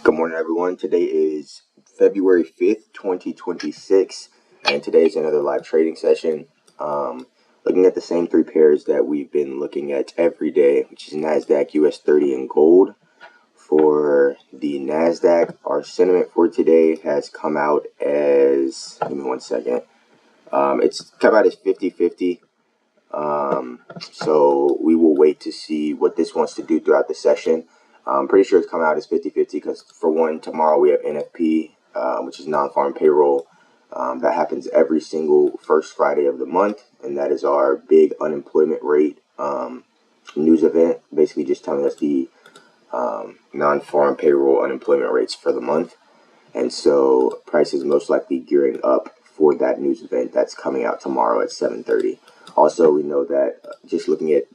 Good morning, everyone. Today is February 5th, 2026, and today is another live trading session. Looking at the same three pairs that we've been looking at every day, which is NASDAQ, US 30, and gold. For the NASDAQ, our sentiment for today has come out as, give me 1 second, it's come out as 50-50. So we will wait to see what this wants to do throughout the session. I'm pretty sure it's come out as 50-50 because, for one, tomorrow we have NFP, which is non-farm payroll. That happens every single first Friday of the month, and that is our big unemployment rate news event, basically just telling us the non-farm payroll unemployment rates for the month. And so price is most likely gearing up for that news event that's coming out tomorrow at 7:30. Also, we know that just looking at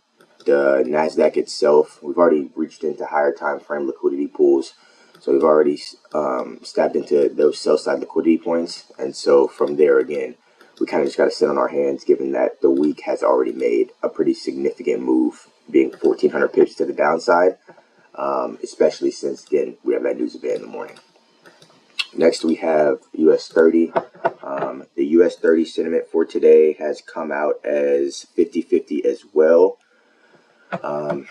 the NASDAQ itself, we've already reached into higher time frame liquidity pools. So we've already stabbed into those sell side liquidity points. And so from there, again, we kind of just got to sit on our hands, given that the week has already made a pretty significant move, being 1,400 pips to the downside, especially since, again, we have that news event in the morning. Next, we have US 30. The US 30 sentiment for today has come out as 50-50 as well.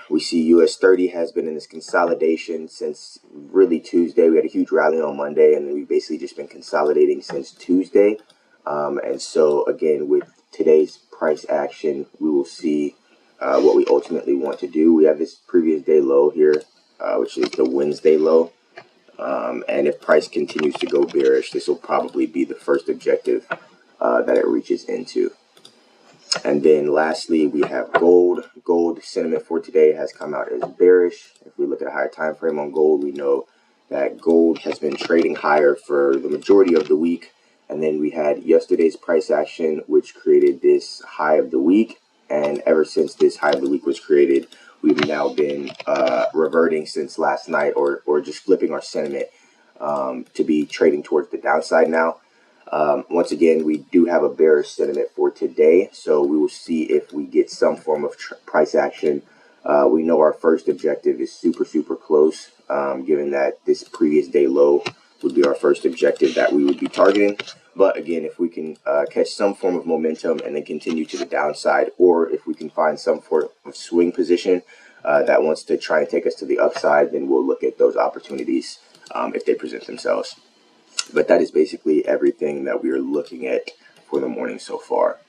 We see US 30 has been in this consolidation since really Tuesday. We had a huge rally on Monday, and we've basically just been consolidating since Tuesday. And so, again, with today's price action, we will see what we ultimately want to do. We have this previous day low here, which is the Wednesday low. And if price continues to go bearish, this will probably be the first objective that it reaches into. And then lastly, we have gold. Gold sentiment for today has come out as bearish. If we look at a higher time frame on gold, we know that gold has been trading higher for the majority of the week. And then we had yesterday's price action, which created this high of the week. And ever since this high of the week was created, we've now been reverting since last night, or just flipping our sentiment to be trading towards the downside now. Once again, we do have a bearish sentiment for today, so we will see if we get some form of price action. We know our first objective is super close, given that this previous day low would be our first objective that we would be targeting. But again, if we can catch some form of momentum and then continue to the downside, or if we can find some form of swing position that wants to try and take us to the upside, then we'll look at those opportunities if they present themselves. But that is basically everything that we are looking at for the morning so far.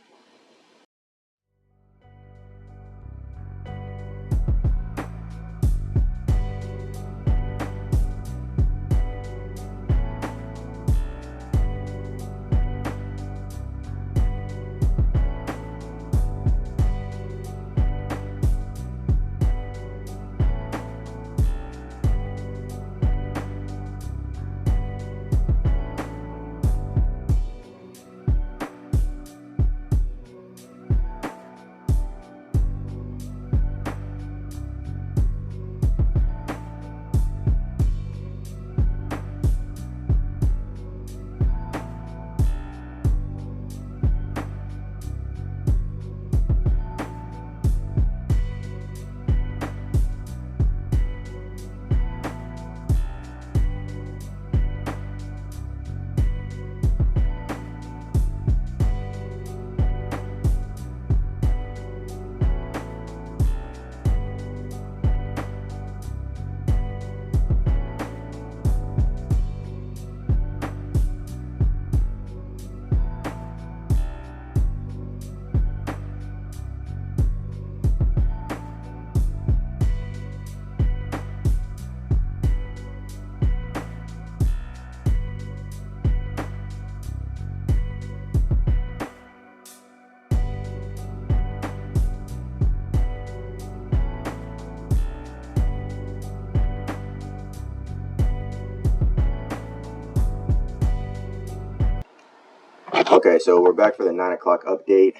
Okay, so we're back for the 9 o'clock update.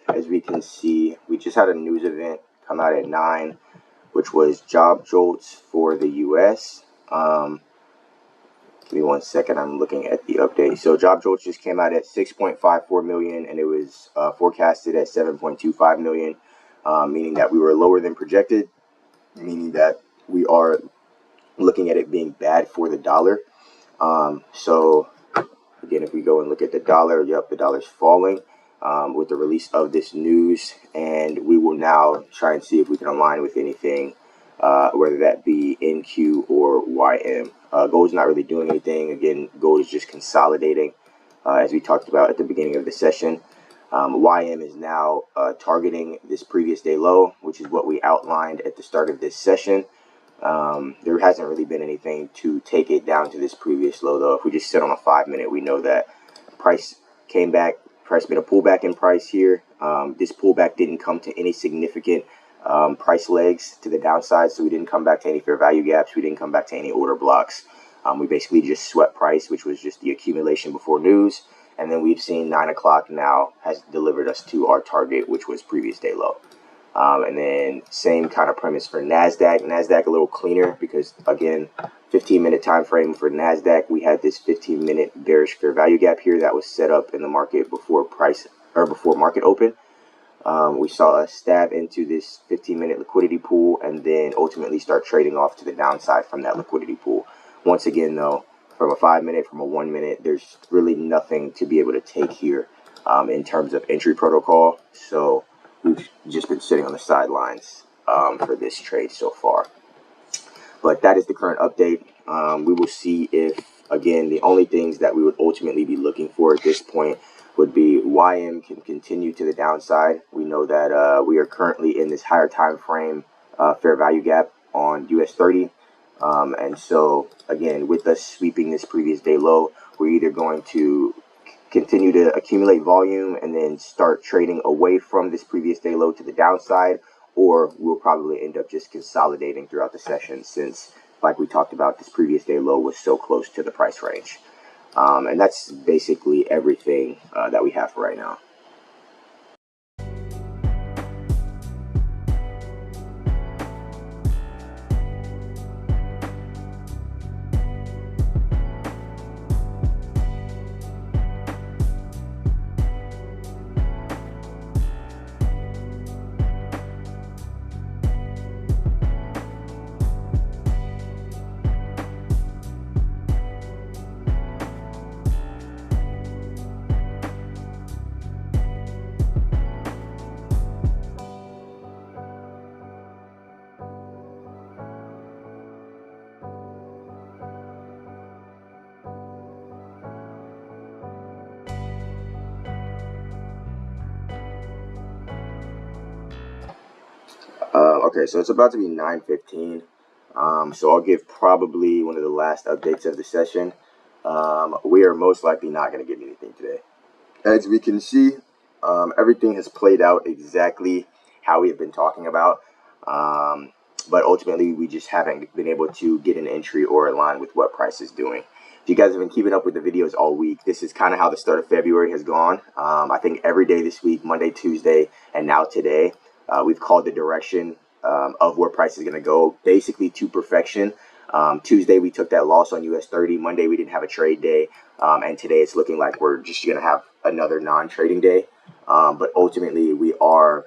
As we can see, we just had a news event come out at 9, which was job jolts for the U.S. Give me 1 second, I'm looking at the update. So job jolts just came out at 6.54 million, and it was forecasted at 7.25 million, meaning that we were lower than projected, meaning that we are looking at it being bad for the dollar. So again, if we go and look at the dollar, yep, the dollar's falling with the release of this news, and we will now try and see if we can align with anything, whether that be NQ or YM. Gold's not really doing anything. Again, gold is just consolidating, as we talked about at the beginning of the session. YM is now targeting this previous day low, which is what we outlined at the start of this session. There hasn't really been anything to take it down to this previous low, though. If we just sit on a 5-minute, we know that price came back. Price made a pullback in price here. This pullback didn't come to any significant price legs to the downside, so we didn't come back to any fair value gaps. We didn't come back to any order blocks. We basically just swept price, which was just the accumulation before news. And then we've seen 9 o'clock now has delivered us to our target, which was previous day low. And then same kind of premise for NASDAQ. NASDAQ a little cleaner because, again, 15-minute time frame for NASDAQ. We had this 15-minute bearish fair value gap here that was set up in the market before market open. We saw a stab into this 15-minute liquidity pool and then ultimately start trading off to the downside from that liquidity pool. Once again, though, from a 5-minute, from a 1-minute, there's really nothing to be able to take here in terms of entry protocol. So we've just been sitting on the sidelines for this trade so far. But that is the current update. We will see if, again, the only things that we would ultimately be looking for at this point would be YM can continue to the downside. We know that we are currently in this higher time frame fair value gap on US 30. And so, again, with us sweeping this previous day low, we're either going to continue to accumulate volume and then start trading away from this previous day low to the downside, or we'll probably end up just consolidating throughout the session since, like we talked about, this previous day low was so close to the price range. And that's basically everything that we have for right now. Okay, so it's about to be 9:15. So I'll give probably one of the last updates of the session. We are most likely not going to get anything today. As we can see, everything has played out exactly how we have been talking about. But ultimately, we just haven't been able to get an entry or align with what price is doing. If you guys have been keeping up with the videos all week, this is kind of how the start of February has gone. I think every day this week, Monday, Tuesday, and now today, we've called the direction of where price is going to go basically to perfection. Tuesday, we took that loss on US 30. Monday, we didn't have a trade day. And today, it's looking like we're just going to have another non-trading day. But ultimately, we are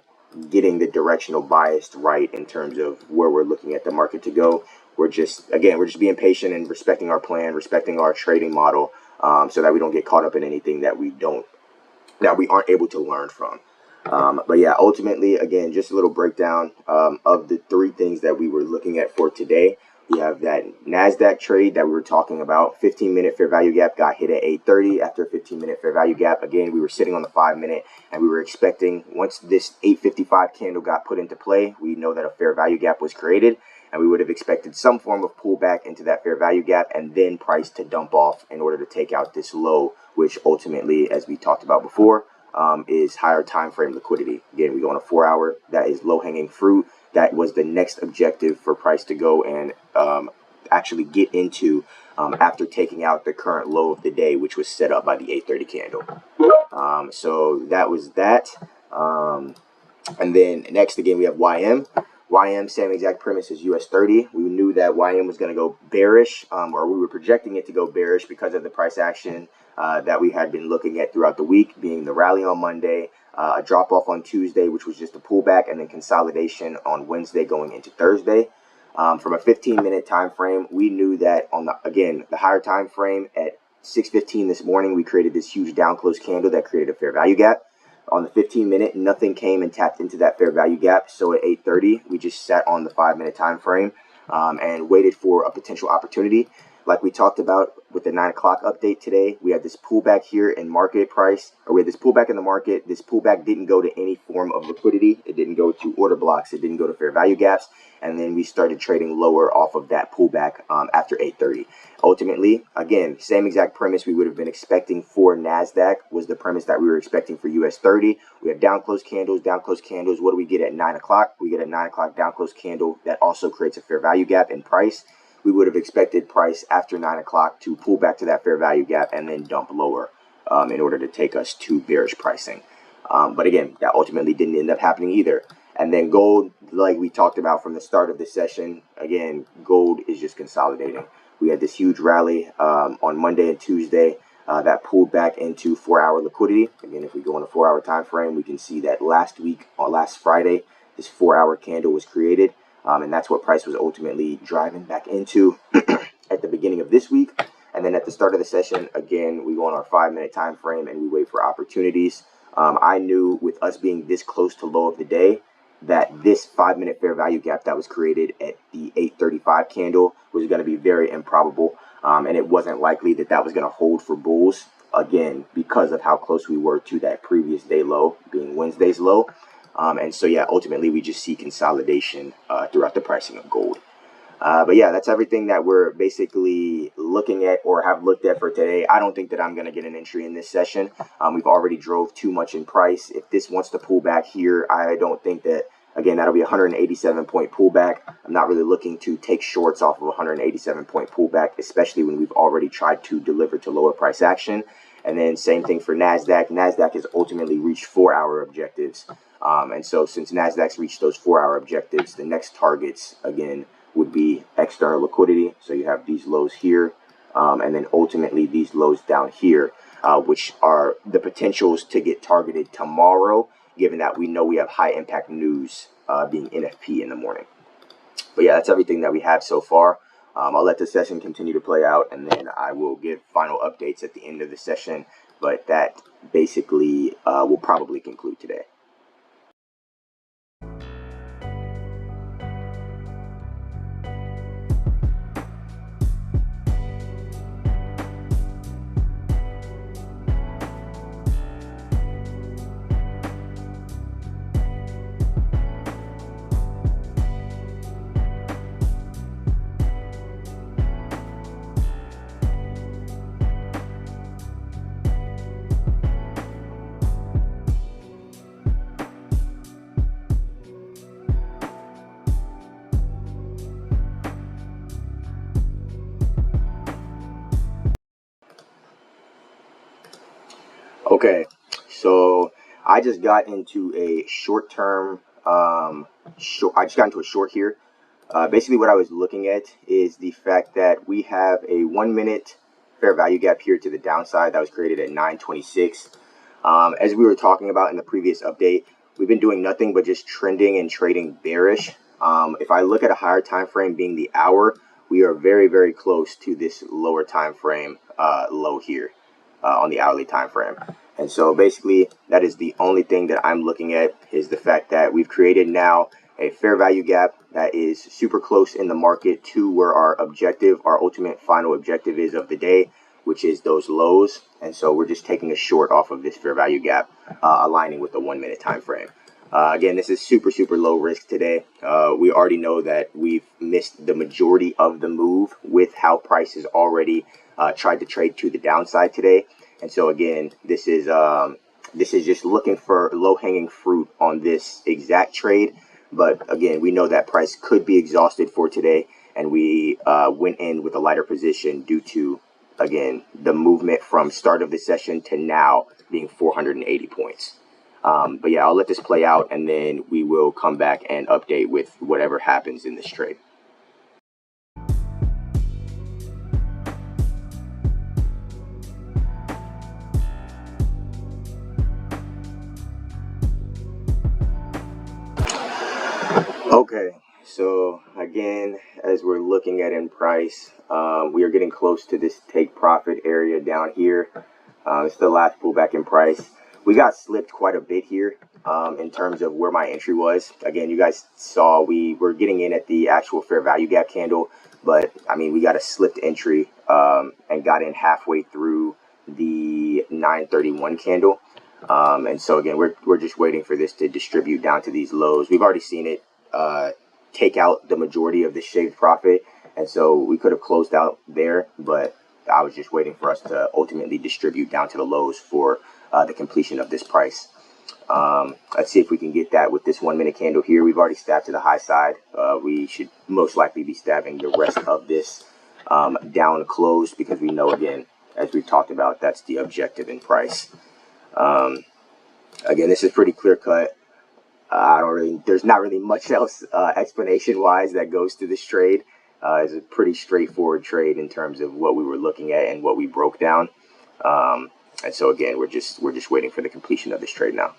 getting the directional bias right in terms of where we're looking at the market to go. We're just being patient and respecting our plan, respecting our trading model, so that we don't get caught up in anything that we aren't able to learn from. But yeah, ultimately, again, just a little breakdown of the three things that we were looking at for today. We have that NASDAQ trade that we were talking about. 15-minute fair value gap got hit at 8:30 after a 15-minute fair value gap. Again, we were sitting on the 5-minute, and we were expecting once this 8:55 candle got put into play, we know that a fair value gap was created, and we would have expected some form of pullback into that fair value gap and then price to dump off in order to take out this low, which ultimately, as we talked about before, is higher time frame liquidity. Again, we go on a 4-hour. That is low-hanging fruit. That was the next objective for price to go and actually get into after taking out the current low of the day, which was set up by the 8:30 candle. So that was that. And then next, again, we have YM. YM, same exact premise as US 30. We knew that YM was going to go bearish, or we were projecting it to go bearish because of the price action that we had been looking at throughout the week, being the rally on Monday, a drop off on Tuesday, which was just a pullback, and then consolidation on Wednesday going into Thursday. From a 15-minute time frame, we knew that on the higher time frame at 6:15 this morning, we created this huge down close candle that created a fair value gap. On the 15-minute, nothing came and tapped into that fair value gap. So at 8:30, we just sat on the 5-minute time frame and waited for a potential opportunity. Like we talked about with the 9 o'clock update today, we had this pullback here in market price, or we had this pullback in the market. This pullback didn't go to any form of liquidity. It didn't go to order blocks. It didn't go to fair value gaps. And then we started trading lower off of that pullback after 8:30. Ultimately, again, same exact premise we would have been expecting for NASDAQ was the premise that we were expecting for US 30. We have down close candles, down close candles. What do we get at 9 o'clock? We get a 9 o'clock down close candle that also creates a fair value gap in price. We would have expected price after 9 o'clock to pull back to that fair value gap and then dump lower in order to take us to bearish pricing. But again, that ultimately didn't end up happening either. And then gold, like we talked about from the start of the session, again, gold is just consolidating. We had this huge rally on Monday and Tuesday that pulled back into 4-hour liquidity. Again, if we go on a 4-hour time frame, we can see that last week, or last Friday, this 4-hour candle was created. And that's what price was ultimately driving back into at the beginning of this week. And then at the start of the session, again, we go on our 5-minute time frame and we wait for opportunities. I knew with us being this close to low of the day that this 5-minute fair value gap that was created at the 8:35 candle was going to be very improbable. And it wasn't likely that that was going to hold for bulls, again, because of how close we were to that previous day low, being Wednesday's low. And so, yeah, ultimately, we just see consolidation throughout the pricing of gold. But yeah, that's everything that we're basically looking at or have looked at for today. I don't think that I'm going to get an entry in this session. We've already drove too much in price. If this wants to pull back here, I don't think that, again, that'll be a 187-point pullback. I'm not really looking to take shorts off of a 187-point pullback, especially when we've already tried to deliver to lower price action. And then same thing for NASDAQ. NASDAQ has ultimately reached 4-hour objectives. And so since NASDAQ's reached those 4-hour objectives, the next targets, again, would be external liquidity. So you have these lows here, and then ultimately these lows down here, which are the potentials to get targeted tomorrow, given that we know we have high impact news being NFP in the morning. But yeah, that's everything that we have so far. I'll let the session continue to play out, and then I will give final updates at the end of the session. But that basically will probably conclude today. Okay, so I just got into a short-term, I just got into a short here. Basically what I was looking at is the fact that we have a 1-minute fair value gap here to the downside that was created at 9:26. As we were talking about in the previous update, we've been doing nothing but just trending and trading bearish. If I look at a higher time frame being the hour, we are very, very close to this lower time frame low here on the hourly time frame. And so basically that is the only thing that I'm looking at, is the fact that we've created now a fair value gap that is super close in the market to where our objective, our ultimate final objective is of the day, which is those lows. And so we're just taking a short off of this fair value gap, aligning with the 1-minute time frame. Again, this is super, super low risk today. We already know that we've missed the majority of the move with how price has already tried to trade to the downside today. And so again, this is just looking for low-hanging fruit on this exact trade. But again, we know that price could be exhausted for today, and we went in with a lighter position due to, again, the movement from start of the session to now being 480 points. But yeah, I'll let this play out, and then we will come back and update with whatever happens in this trade. Okay, so again, as we're looking at in price, we are getting close to this take profit area down here. It's the last pullback in price. We got slipped quite a bit here in terms of where my entry was. Again, you guys saw we were getting in at the actual fair value gap candle, but I mean, we got a slipped entry and got in halfway through the 931 candle. And so again, we're just waiting for this to distribute down to these lows. We've already seen it take out the majority of the shaved profit, and so we could have closed out there, but I was just waiting for us to ultimately distribute down to the lows for the completion of this price. Let's see if we can get that with this 1 minute candle here. We've already stabbed to the high side. We should most likely be stabbing the rest of this down close, because we know, again, as we've talked about, that's the objective in price. Again, this is pretty clear cut. There's not really much else explanation wise that goes to this trade. It's a pretty straightforward trade in terms of what we were looking at and what we broke down. And so again, we're just waiting for the completion of this trade now.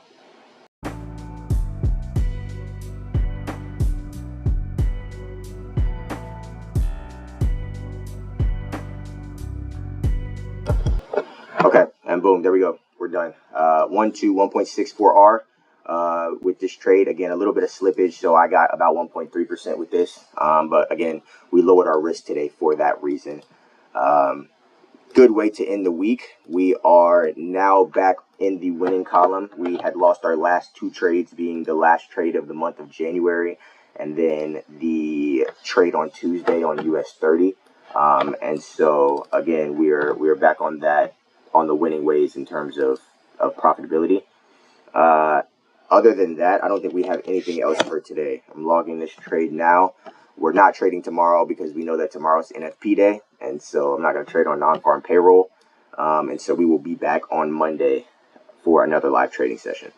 Okay, and boom, there we go. We're done. 1.64R with this trade. Again, a little bit of slippage, so I got about 1.3% with this. But again, we lowered our risk today for that reason. Good way to end the week. We are now back in the winning column. We had lost our last two trades, being the last trade of the month of January and then the trade on Tuesday on US 30. And so again, we're back on that, on the winning ways in terms of profitability. Other than that, I don't think we have anything else for today. I'm logging this trade now. We're not trading tomorrow because we know that tomorrow's NFP day, and so I'm not going to trade on non-farm payroll. And so we will be back on Monday for another live trading session.